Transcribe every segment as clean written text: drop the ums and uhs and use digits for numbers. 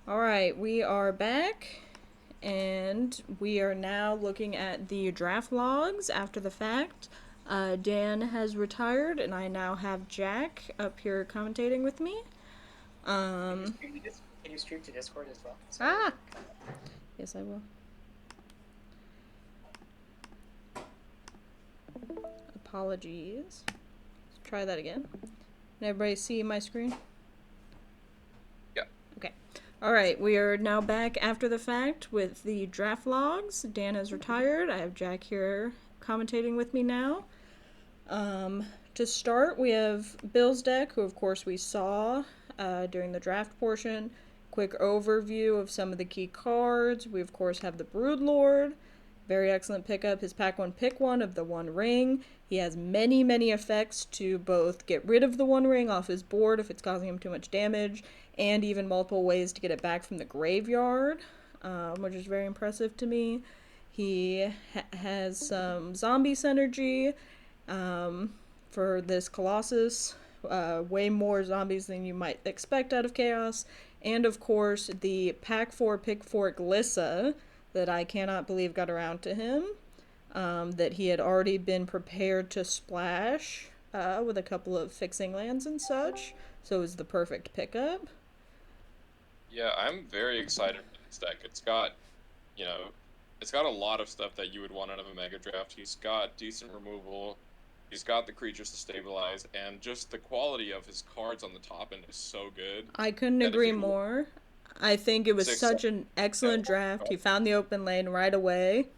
Alright, we are back, and we are now looking at the draft logs after the fact. Dan has retired, and I now have Jack up here commentating with me. Can you stream to Discord as well? Ah! Yes, I will. Apologies. Let's try that again. Can everybody see my screen? Yeah. Okay. Alright, we are now back after the fact with the draft logs. Dan has retired. I have Jack here commentating with me now. To start, we have Bill's deck, who of course we saw during the draft portion. Quick overview of some of the key cards. We of course have the Broodlord. Very excellent pickup. His pack 1 pick 1 of the One Ring. He has many effects to both get rid of the One Ring off his board if it's causing him too much damage, and even multiple ways to get it back from the graveyard, which is very impressive to me. He has some zombie synergy for this Colossus. Way more zombies than you might expect out of Chaos. And of course, the pack 4 pick 4 Glissa that I cannot believe got around to him. That he had already been prepared to splash with a couple of fixing lands and such. So it was the perfect pickup. Yeah, I'm very excited for this deck. It's got a lot of stuff that you would want out of a Mega Draft. He's got decent removal. He's got the creatures to stabilize, and just the quality of his cards on the top end is so good. I couldn't agree more. I think it was such an excellent draft. He found the open lane right away.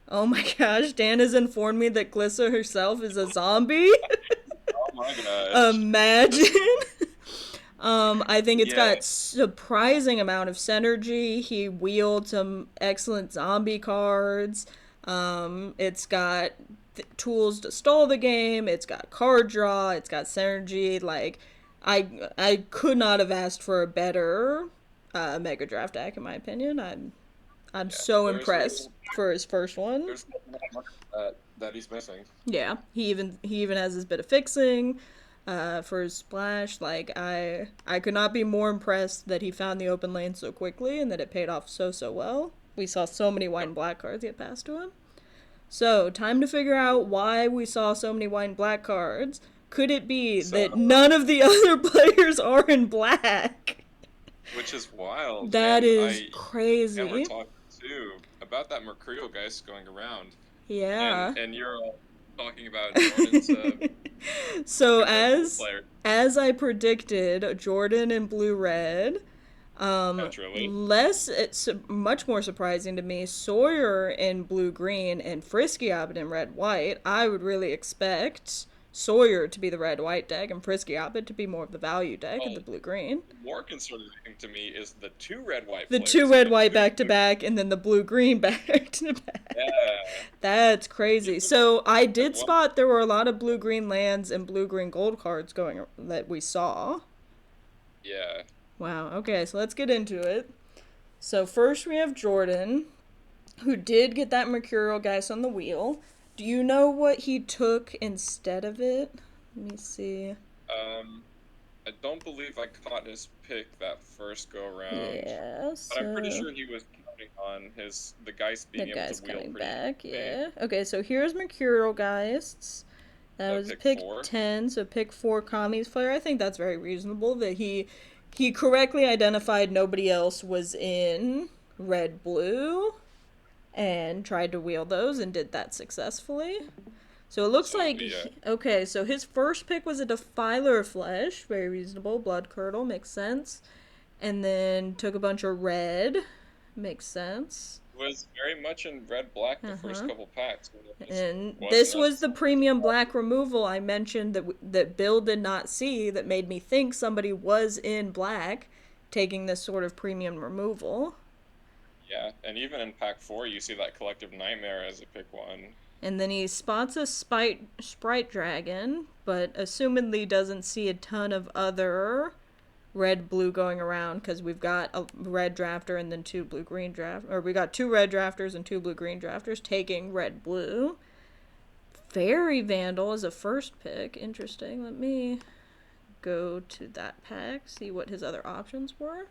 Oh my gosh, Dan has informed me that Glissa herself is a zombie. Oh my gosh. Imagine. I think it's got surprising amount of synergy. He wheeled some excellent zombie cards. It's got tools to stall the game. It's got card draw. It's got synergy. Like, I could not have asked for a better Mega Draft deck, in my opinion. I'm so impressed for his first one. There's not that he's missing. Yeah, he even has his bit of fixing for his splash. Like, I could not be more impressed that he found the open lane so quickly and that it paid off so well. We saw so many white and black cards get passed to him. So, time to figure out why we saw so many white and black cards. Could it be that none of the other players are in black? Which is wild. That is crazy. And we're talking too about that Mercurial Geist going around. Yeah. And you're all talking about Jordan's so as I predicted, Jordan in blue-red. It's much more surprising to me, Sawyer in blue-green and Frisky Abbott in red-white. I would really expect Sawyer to be the red-white deck and Frisky Abbott to be more of the value deck of the blue-green. More concerning to me is the two red-white The two red-white back-to-back and then the blue-green back-to-back. Yeah. That's crazy. So I did spot there were a lot of blue-green lands and blue-green gold cards going that we saw. Yeah. Wow, okay, so let's get into it. So first we have Jordan, who did get that Mercurial Geist on the wheel. Do you know what he took instead of it? Let me see. I don't believe I caught his pick that first go around. Yeah, but I'm pretty sure he was counting on the Geist being able to wheel coming pretty back, quickly. yeah. Okay, so here's Mercurial Geists. That was pick 10, so pick 4 Kami's Flare. I think that's very reasonable that he correctly identified nobody else was in red-blue and tried to wheel those and did that successfully. So it looks okay, so his first pick was a Defiler Flesh, very reasonable. Blood Curdle, makes sense. And then took a bunch of red, makes sense. Was very much in red-black the first couple packs. And this was the premium black removal I mentioned that Bill did not see, that made me think somebody was in black taking this sort of premium removal. Yeah, and even in pack 4 you see that Collective Nightmare as a pick 1. And then he spots a Sprite Dragon, but assumedly doesn't see a ton of other red-blue going around, because we've got a red drafter and then 2 blue-green draft, or we got 2 red drafters and 2 blue-green drafters taking red-blue. Fairy Vandal is a first pick. Interesting. Let me go to that pack, see what his other options were.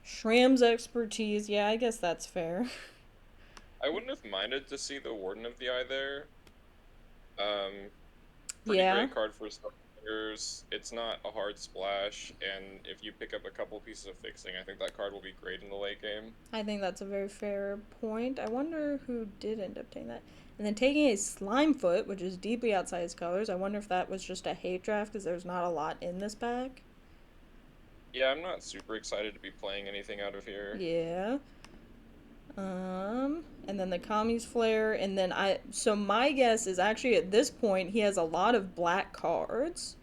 Shram's expertise, yeah, I guess that's fair. I wouldn't have minded to see the Warden of the Eye there. Um, Pretty Yeah, great card for some players. It's not a hard splash, and if you pick up a couple pieces of fixing, I think that card will be great in the late game. I think that's a very fair point. I wonder who did end up taking that. And then taking a Slimefoot, which is deeply outside his colors. I wonder if that was just a hate draft because there's not a lot in this pack. Yeah, I'm not super excited to be playing anything out of here. Yeah. And then the Kami's Flare, and then so my guess is actually at this point he has a lot of black cards.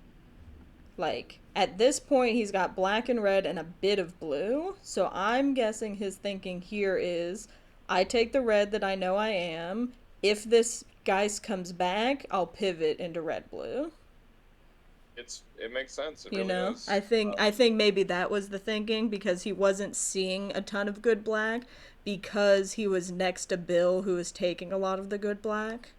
Like, at this point he's got black and red and a bit of blue. So I'm guessing his thinking here is I take the red that I know I am. If this Geist comes back, I'll pivot into red blue. It makes sense. It You really know, does. I think maybe that was the thinking because he wasn't seeing a ton of good black because he was next to Bill who was taking a lot of the good black.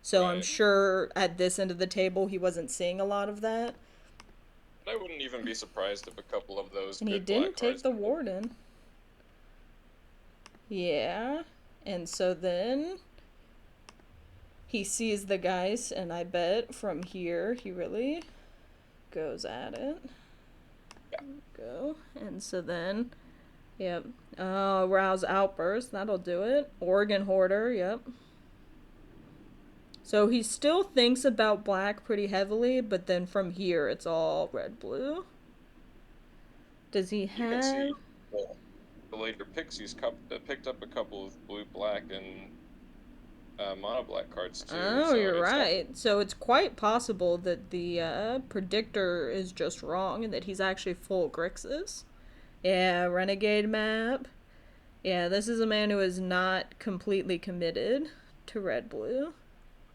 So I'm Right. sure at this end of the table he wasn't seeing a lot of that. But I wouldn't even be surprised if a couple of those And he good black didn't take cards. the warden. Yeah. And so then he sees the guys, and I bet from here he really goes at it. Yeah. Go. And so then, yep. Rouse Outburst. That'll do it. Organ Hoarder. Yep. So he still thinks about black pretty heavily, but then from here it's all red blue. Does he You can see have? the later picks. Picked up a couple of blue, black, and mono black cards too. Oh, So you're it's not. right. So it's quite possible that the predictor is just wrong and that he's actually full Grixis. Yeah, Renegade map. Yeah, this is a man who is not completely committed to red blue.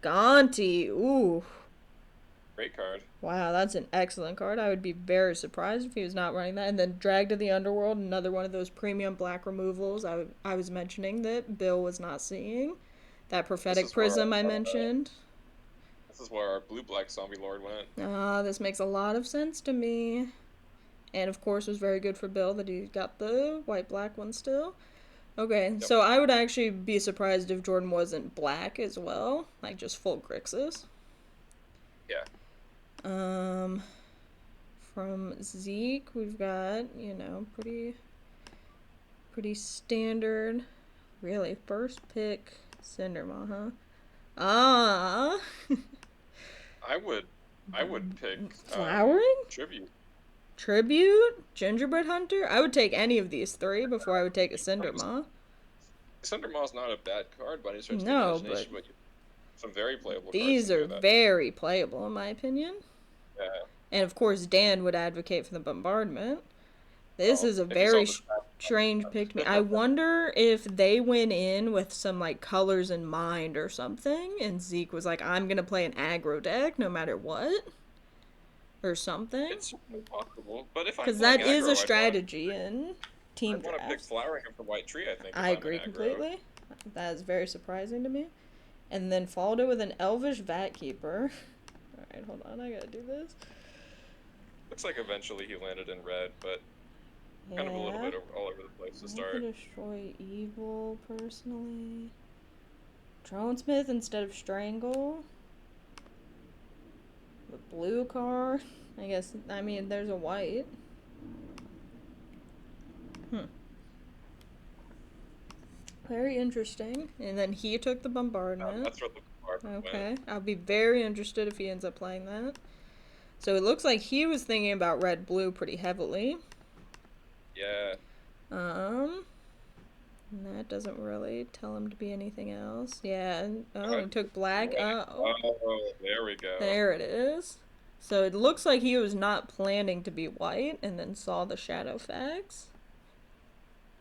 Gonti. Ooh. Great card. Wow, that's an excellent card. I would be very surprised if he was not running that. And then Drag to the Underworld, another one of those premium black removals I was mentioning that Bill was not seeing. That This Prophetic is where Prism I mentioned. this is where our blue black zombie lord went. This makes a lot of sense to me. And of course, it was very good for Bill that he got the white black one still. Okay, Yep. so I would actually be surprised if Jordan wasn't black as well, like just full Grixis. Yeah. Um, from Zeke, we've got pretty standard. Really, first pick Cinderma, huh? Ah, I would pick flowering. tribute. Tribute? Gingerbread Hunter? I would take any of these three before I would take a Cinderma. Cindermaw's not a bad card by any stretch of the No, but imagination, but some very playable cards these in are there that. very playable in my opinion. Yeah. And of course, Dan would advocate for the bombardment. This Well, is a if you saw very the strange pick to me. I wonder if they went in with some like colors in mind or something, and Zeke was like, "I'm gonna play an aggro deck no matter what," or something. it's certainly possible, but if I'm Because playing that is aggro, a strategy in I team want to pick drafts. flowering of the white tree. I think if I I'm agree an aggro. completely. That is very surprising to me. And then followed it with an Elvish Vatkeeper. Alright, hold on, I gotta do this. Looks like eventually he landed in red, but Yeah. kind of a little bit all over the place to I start. could destroy evil personally. Dronesmith instead of Strangle. The blue card. I mean, there's a white. Very interesting. And then he took the bombardment. That's where the bombardment Okay. went. I'll be very interested if he ends up playing that. So it looks like he was thinking about red blue pretty heavily. Yeah. And that doesn't really tell him to be anything else. Yeah. Oh, he took black. Right. Oh, Oh, there we go. there it is. So it looks like he was not planning to be white and then saw the shadow facts.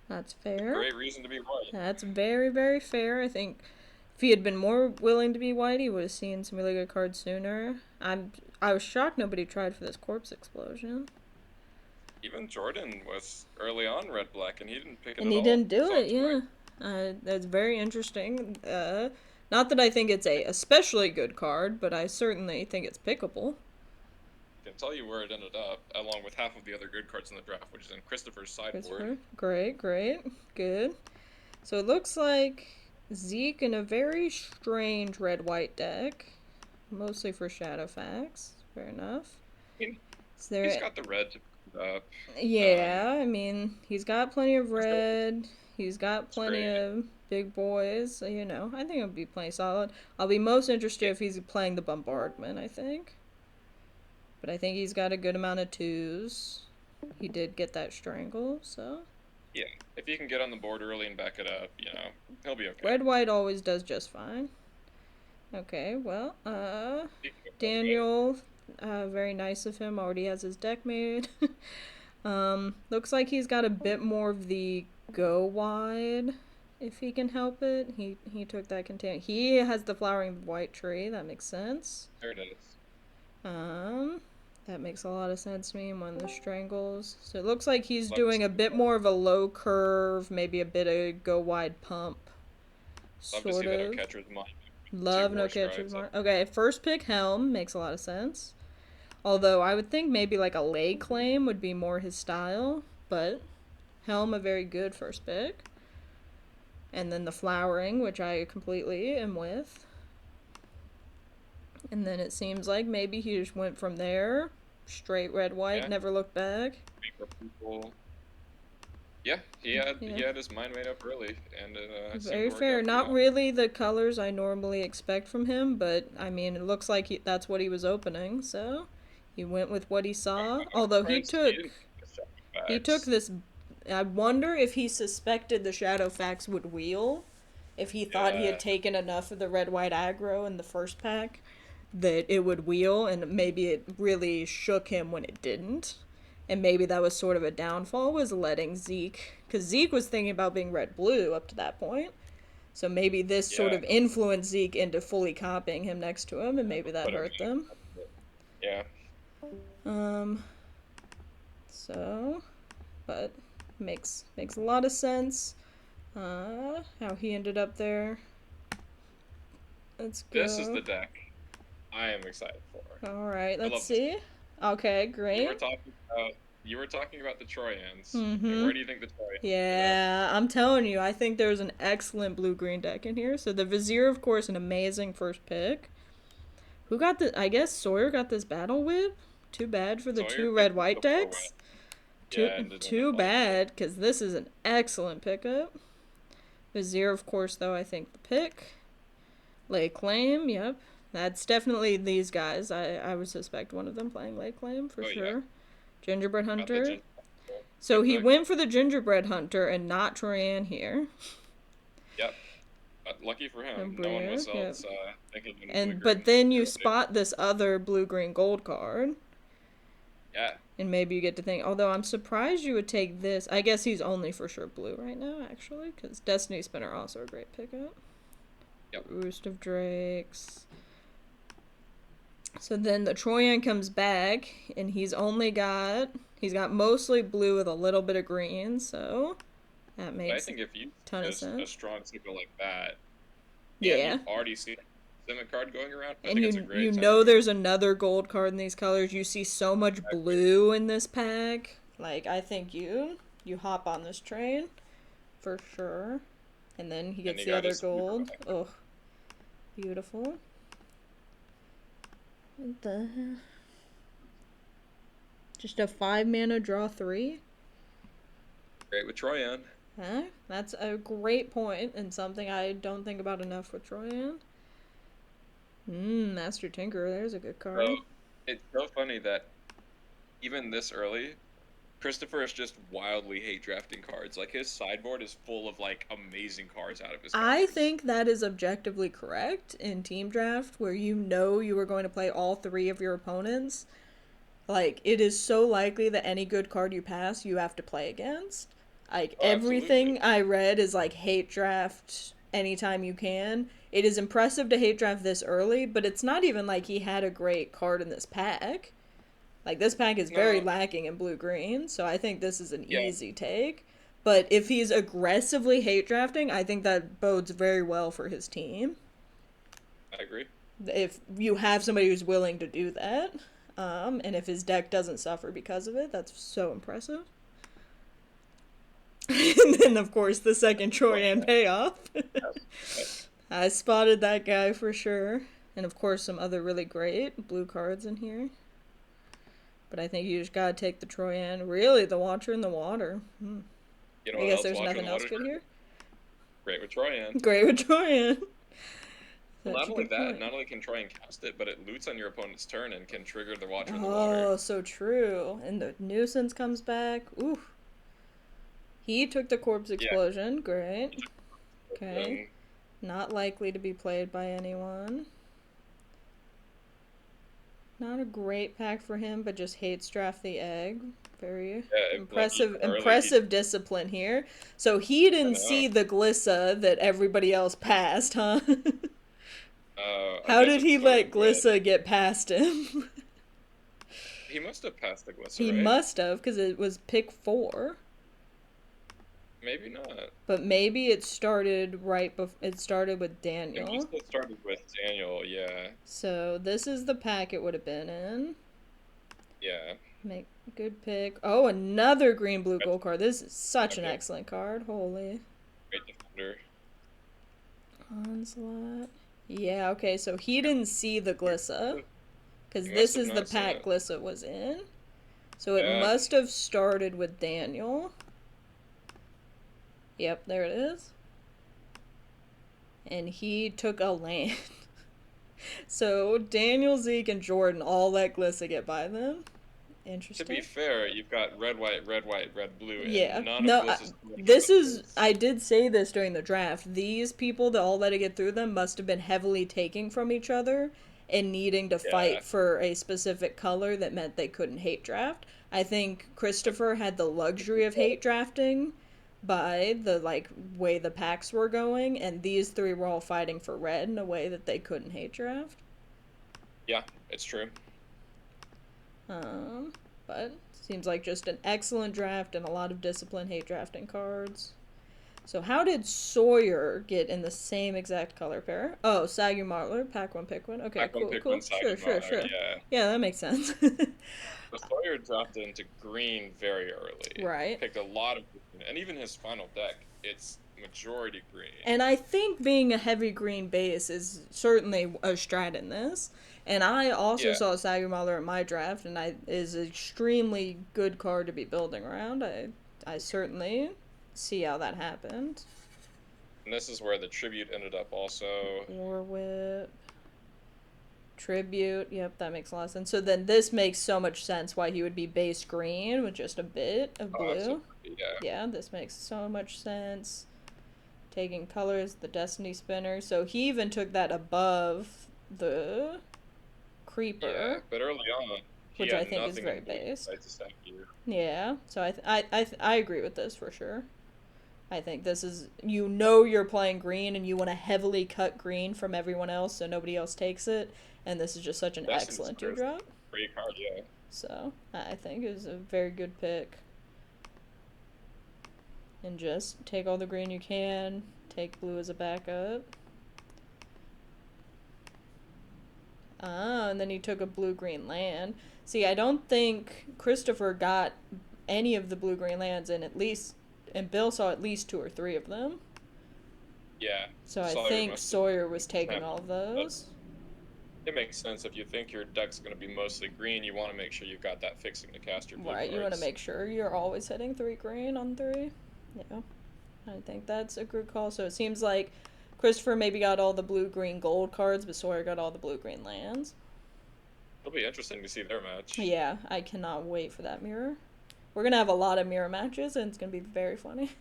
That's fair. Great reason to be white. That's very, very fair. I think if he had been more willing to be white, he would have seen some really good cards sooner. I was shocked nobody tried for this corpse explosion. Even Jordan was early on red black, and he didn't pick it And at he all. didn't do So it, it's yeah. That's very interesting. Not that I think it's a especially good card, but I certainly think it's pickable. can gonna tell you where it ended up, along with half of the other good cards in the draft, which is in Christopher's sideboard. Christopher. Great, great. Good. So it looks like Zeke in a very strange red-white deck. Mostly for Shadowfax. Fair enough. I mean, Is he's there... got the red to pick it up. Yeah, I mean, he's got plenty of It's red. He's got plenty great. of big boys. So, you know, I think it'll be plenty solid. I'll be most interested Yeah, if he's playing the bombardment, I think. But I think he's got a good amount of twos. He did get that strangle, so. yeah. If he can get on the board early and back it up, he'll be okay. Red white always does just fine. Okay, well, Daniel, very nice of him, already has his deck made. Looks like he's got a bit more of the go wide, if he can help it. He took that container. He has the flowering white tree, that makes sense. There it is. Um, that makes a lot of sense to me, and one of the strangles. So it looks like he's Love to doing see a bit that. more of a low curve, maybe a bit of go wide pump, Love to see sort that of. catcher's mind. Two Love no war catcher's scribes. mark. Okay, first pick Helm makes a lot of sense. Although I would think maybe like a lay claim would be more his style, but Helm a very good first pick. And then the flowering, which I completely am with. And then it seems like maybe he just went from there, straight red white, Yeah, never looked back. people. Yeah, he Yeah. had his mind made up early, and it seemed Very to work fair. out pretty Not well. really the colors I normally expect from him, but I mean, it looks like that's what he was opening, so he went with what he saw. I'm Although surprised he didn't get the he took facts. this. I wonder if he suspected the Shadowfax would wheel, if he thought he had Yeah, taken enough of the red white aggro in the first pack that it would wheel, and maybe it really shook him when it didn't. And maybe that was sort of a downfall, was letting Zeke, because Zeke was thinking about being red blue up to that point. So maybe this sort yeah. of influenced Zeke into fully copying him next to him, and maybe that But I hurt them. mean, yeah, Um, so, but makes a lot of sense. How he ended up there. Let's this is go. the deck I am excited for. All right, I let's love this. see. Okay, You great. were talking about you were talking about the Troyans, and Mm-hmm. where do you think the Troyans ended up? Yeah, I'm telling you, I think there's an excellent blue-green deck in here. So the Vizier, of course, an amazing first pick. Who got the? I guess Sawyer got this Battle Whip. Too bad for the Sawyer two picked up red-white the four win. decks. Too Yeah, and didn't too like it. bad, because this is an excellent pickup. Vizier, of course, though, I think the pick. Lay Claim, yep. That's definitely these guys. I would suspect one of them playing Lay Claim for Oh yeah, sure. Gingerbread got the Hunter. gin. So Good he pick. went for the Gingerbread Hunter and not Troyan here. Yep. Lucky for him, And no one Briere, was yep. else thinking in blue And but green. then you spot this other blue green gold card, Yeah. and maybe you get to think. Although I'm surprised you would take this. I guess he's only for sure blue right now, actually, because Destiny Spinner also a great pickup. Yep. Roost of Drakes. So then the Troyan comes back, and he's got mostly blue with a little bit of green, so that But I makes a think if you ton of just a sense. strong signal like that, and Yeah, you've already seen a Simic card going around, I and think it's a you great time to know go. there's another gold card in these colors. You see so much Exactly. blue in this pack. Like I think you hop on this train for sure. And then he And gets he the got other his super gold. back. Oh, beautiful. What the hell? Just a 5 mana draw 3? Great with Troyan. Huh? That's a great point and something I don't think about enough with Troyan. Master Tinker, there's a good So card. it's so funny that even this early, Christopher is just wildly hate drafting cards. Like his sideboard is full of like amazing cards out of his I cards. think that is objectively correct in team draft where you know you are going to play all three of your opponents. Like, it is so likely that any good card you pass, you have to play against. Like, Oh, absolutely. everything I read is like hate draft anytime you can. It is impressive to hate draft this early, but it's not even like he had a great card in this pack. Like, this pack is very No, lacking in blue green, so I think this is an yeah, easy take. But if he's aggressively hate drafting, I think that bodes very well for his team. I agree. If you have somebody who's willing to do that. And if his deck doesn't suffer because of it, that's so impressive. And then, of course, the second Troyan payoff. Yes. I spotted that guy for sure. And of course, some other really great blue cards in here. But I think you just gotta take the Troyan. Really, the Watcher in the Water. You know I what guess else there's Watcher in nothing the else Water? good here. Great with Troyan. Great with Troyan. Well, Such not a only good that, point. not only can Troyan cast it, but it loots on your opponent's turn and can trigger the Watcher in the Water. Oh, so true. And the nuisance comes back. Ooh. He took the corpse Yeah. explosion. Great. Okay. And Not likely to be played by anyone. Not a great pack for him, but just hates draft the egg. Very yeah, like impressive even early, impressive discipline here. So he I didn't know. see the Glissa that everybody else passed, huh? I How guess did it he started let with Glissa get past him? he must have passed the Glyssa, He right? must have, because it was pick 4. Maybe not. But maybe it started it started with It Daniel. must have started with Daniel. Yeah, So this is the pack it would have been in. yeah. Make good pick. Oh, another green blue That's gold card. This is such an a excellent card. Holy. great defender. Onslaught. Yeah, okay, so he didn't see the Glissa. Because He must this have is the not seen pack it. Glissa was in. So it Yeah, must have started with Daniel. Yep, there it is. And he took a land. So Daniel, Zeke, and Jordan all let Glissa get by them. to be Interesting. fair, you've got red, white, red, white, red, blue, and Yeah. none of No, Glyssa's doing this is. those. I did say this during the draft. These people that all let it get through them must have been heavily taking from each other and needing to Yeah, fight for a specific color that meant they couldn't hate draft. I think Christopher had the luxury of hate drafting by the way the packs were going, and these three were all fighting for red in a way that they couldn't hate draft. yeah, it's true. Um, but seems like just an excellent draft and a lot of discipline hate drafting cards. So how did Sawyer get in the same exact color pair? Oh, Sagu Martler, pack one, pick one. Okay, Back on cool, pick one cool. Sure, Saginaw, sure, sure. yeah. Yeah, that makes sense. The Sawyer dropped into green very early. Right. Picked a lot of green, and even his final deck, it's majority green. And I think being a heavy green base is certainly a strat in this. And I also Yeah, saw Sagu Martler in my draft, and I is an extremely good card to be building around. I certainly see how that happened. and this is where the tribute ended up also. War Whip. Tribute. Yep, that makes a lot of sense. So then this makes so much sense why he would be base green with just a bit of Oh, blue. absolutely, yeah. Yeah, this makes so much sense. Taking colors, the Destiny Spinner. So he even took that above the Yeah, Creeper, but early on, he which I had think is nothing very in blue base. besides the stack you. Yeah, so I agree with this for sure. I think this is, you know, you're playing green and you want to heavily cut green from everyone else so nobody else takes it, and this is just such an Destiny excellent two Spurs, drop. great card, yeah. So I think it was a very good pick. And just take all the green you can. Take blue as a backup. Ah, and then he took a blue-green land. See, I don't think Christopher got any of the blue-green lands in at least, and Bill saw at least 2 or 3 of them. Yeah, So I Sawyer think must have Sawyer was taking snapped all of up. those. It makes sense if you think your deck's going to be mostly green, you want to make sure you've got that fixing to cast your blue Right, you want to cards. make sure you're always hitting 3 green on 3. Yeah, I think that's a good call. So it seems like Christopher maybe got all the blue, green, gold cards, but Sawyer got all the blue, green lands. It'll be interesting to see their match. Yeah, I cannot wait for that mirror. We're gonna have a lot of mirror matches, and it's gonna be very funny.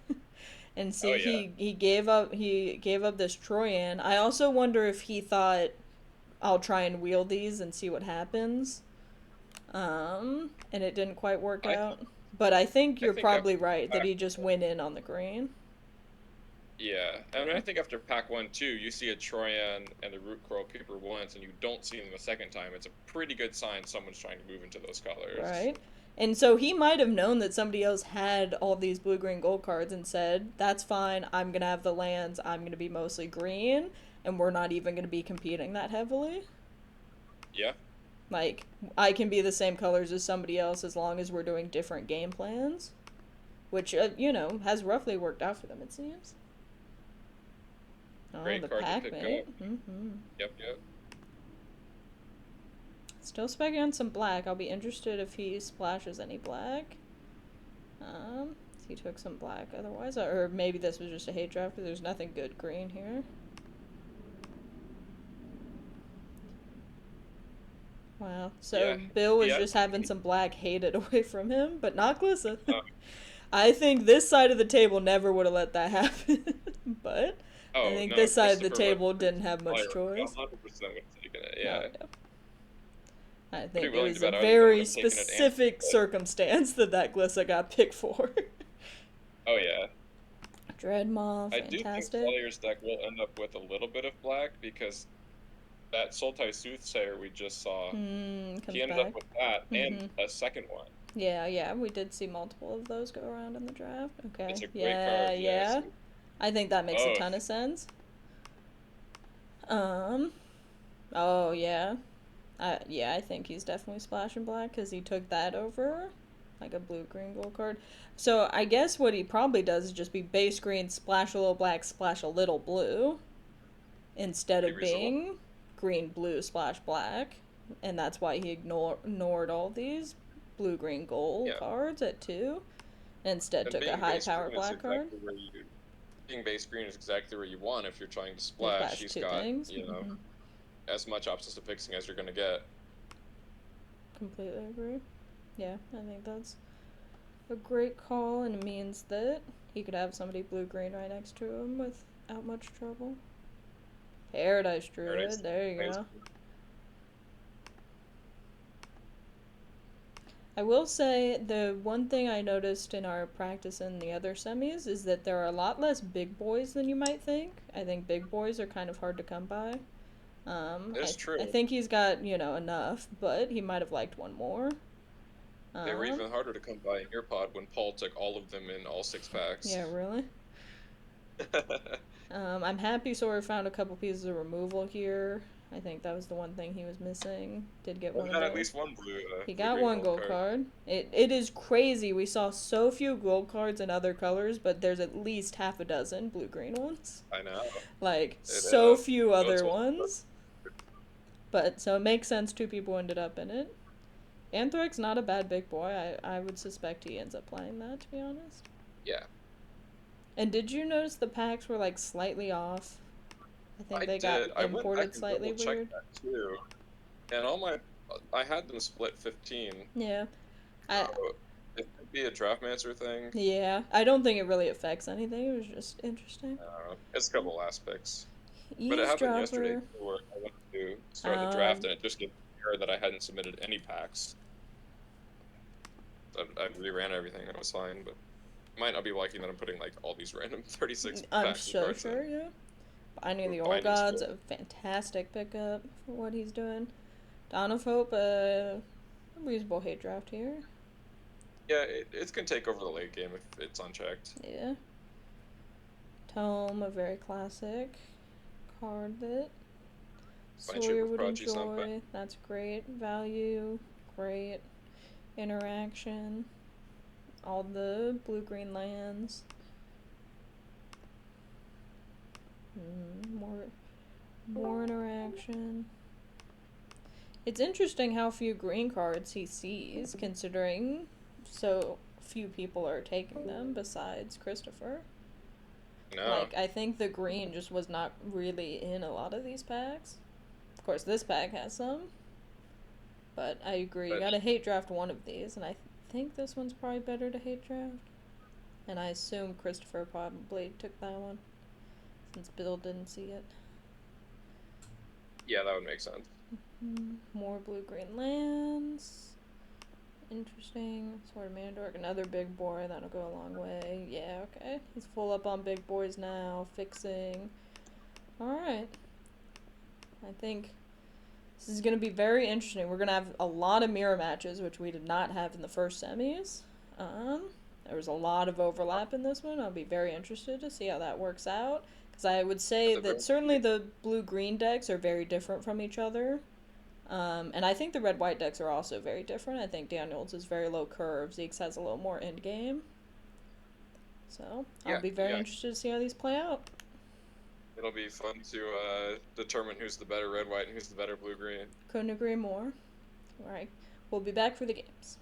And Oh see, yeah, he gave up this Troyan. I also wonder if he thought I'll try and wield these and see what happens. And it didn't quite work I out. But I think I you're think probably after right that pack, he just went in on the green. yeah, I mean Yeah. I think after pack 1-2, you see a Troyan and a Root Coral Keeper once, and you don't see them a second time. It's a pretty good sign someone's trying to move into those colors. Right? And so he might have known that somebody else had all these blue, green, gold cards and said, that's fine, I'm going to have the lands, I'm going to be mostly green, and we're not even going to be competing that heavily. Yeah, Like, I can be the same colors as somebody else as long as we're doing different game plans, which, has roughly worked out for them, it seems. Oh, Great the card to pack pick mate. up. Mm-hmm. Yep, yep. Still specking on some black. I'll be interested if he splashes any black. He took some black otherwise. Or maybe this was just a hate draft, but there's nothing good green here. Wow. So Yeah, Bill he was has. just having some black hated away from him, but not Glissa. Uh, I think this side of the table never would have let that happen. But I oh think no, this side of the Christopher would table didn't have much have choice. 100% would have taken it. Oh, Yeah, yeah. I pretty think it willing to was a bet I either would very have taken it and. specific circumstance that Glissa got picked for. Oh yeah, Dreadmaw, I do think fantastic. Sawyer's deck will end up with a little bit of black because that Sultai Soothsayer we just saw, Comes he ended up back. with that and Mm-hmm. a second one. Yeah, yeah, we did see multiple of those go around in the draft. It's Okay. a great Yeah, card, yes. yeah. I think that makes a Oh, ton of sense. Um, oh, yeah. Yeah, I think he's definitely splashing black because he took that over like a blue green gold card. So I guess what he probably does is just be base green, splash a little black, splash a little blue instead pretty of reasonable. being green, blue, splash black. And that's why he ignored all these blue, green, gold Yeah. cards at 2. And instead And took a being high base power green is black card. exactly where you being base green is exactly where you want if you're trying to They splash. splash He's two got, things. Mm-hmm. as much options to fixing as you're gonna get. Completely agree. Yeah, I think that's a great call, and it means that he could have somebody blue green right next to him without much trouble. Paradise Paradise. Druid, there you Nice. go. I will say the one thing I noticed in our practice in the other semis is that there are a lot less big boys than you might think. I think big boys are kind of hard to come by. It's I true. think he's got, enough, but he might have liked one more. They were Um, even harder to come by in your pod when Paul took all of them in all 6 packs. yeah, really. I'm happy Sawyer found a couple pieces of removal here. I think that was the one thing he was missing. Did get Well, one we of got at the. least one blue, He blue got green one gold gold card. card. It is crazy. We saw so few gold cards in other colors, but there's at least half a dozen blue green ones. I know. Like, It so few bodes other well. ones. But, so it makes sense 2 people ended up in it. Anthrax, not a bad big boy. I would suspect he ends up playing that, to be honest. Yeah. And did you notice the packs were, like, slightly off? I think I they got did. I went back imported and slightly double checked weird. that too. And I had them split 15. Yeah. I So it could be a Draftmancer thing. Yeah, I don't think it really affects anything. It was just interesting. It's a couple last picks. But it happened yesterday Eavesdropper. too, where I went to start the draft Um, and it just gave me an error that I hadn't submitted any packs. I reran everything and it was fine, but it might not be liking that I'm putting like all these random 36 I'm packs of so cards sure, in. yeah. Binding the Old Binding Gods, School. a fantastic pickup for what he's doing. Dawn of Hope, a reasonable hate draft here. Yeah, it can take over the late game if it's unchecked. Yeah. Tome, a very classic card that Friendship Sawyer with would Prodigy's not bad. enjoy. That's great. Value, great. Interaction. All the blue-green lands. More interaction. It's interesting how few green cards he sees, considering so few people are taking them besides Christopher. No, Like, I think the green just was not really in a lot of these packs. Of course, this pack has some, but I agree. You but gotta hate draft one of these, and I think this one's probably better to hate draft. And I assume Christopher probably took that one, since Bill didn't see it. yeah, that would make sense. More blue-green lands. Interesting. Sword of Mandork, another big boy. That'll go a long way. Yeah, okay. He's full up on big boys now. Fixing. Alright. I think this is going to be very interesting. We're going to have a lot of mirror matches, which we did not have in the first semis. There was a lot of overlap in this one. I'll be very interested to see how that works out. Because I would say that certainly the blue-green decks are very different from each other. And I think the red white decks are also very different. I think Daniels is very low curve. Zeke's has a little more end game. So I'll Yeah, be very yeah. interested to see how these play out. It'll be fun to determine who's the better red white and who's the better blue green. Couldn't agree more. All right, we'll be back for the games.